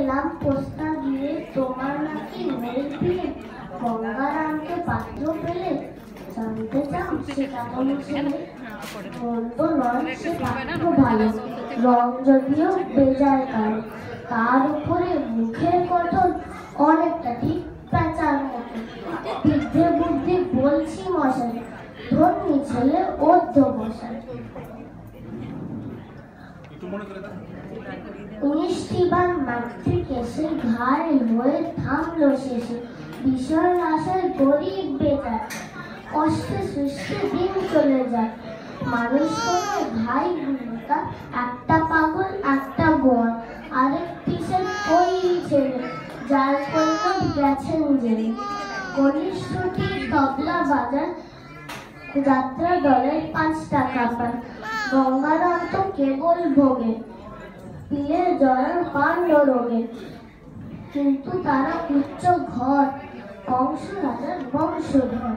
এলাম প্রস্তাব দিয়ে, তোমার নাকি নেই বিয়ে, গঙ্গারামকে পাত্র পেলে, জানতে চাও সে কেমন ছেলে? বলবো নয় সে পাত্র ভালো, রং যদিও বেজায় কালো, তার উপরে মুখের গঠন অনেকটা ঠিক প্যাঁচার মতো। বিদ্যে বুদ্ধি বলছি মশাই, ধর্মী ছেলে অধ্যবসায়। 19টি বার মাতৃক এসে ঘাড়ে হয়ে থামলো শেষে, বিষয় আশায় গরিব বেকার, কষ্টে সৃষ্টি দিন চলে যায়। মানুষ করে ভাই গুণতা, একটা পাগল একটা গোয়ার, আরেকটি সে ওই ছেলে যার জন্য গেছেন জেলে। কনিষ্ঠটি তবলা বাজার, যাত্রা দলের 5 টাকা পায়, গঙ্গারাম তো কেবল ভোগে, পিলে জল পাণ্ড রোগে। কিন্তু তারা উচ্চ ঘর, কংস রাজার বংশধর।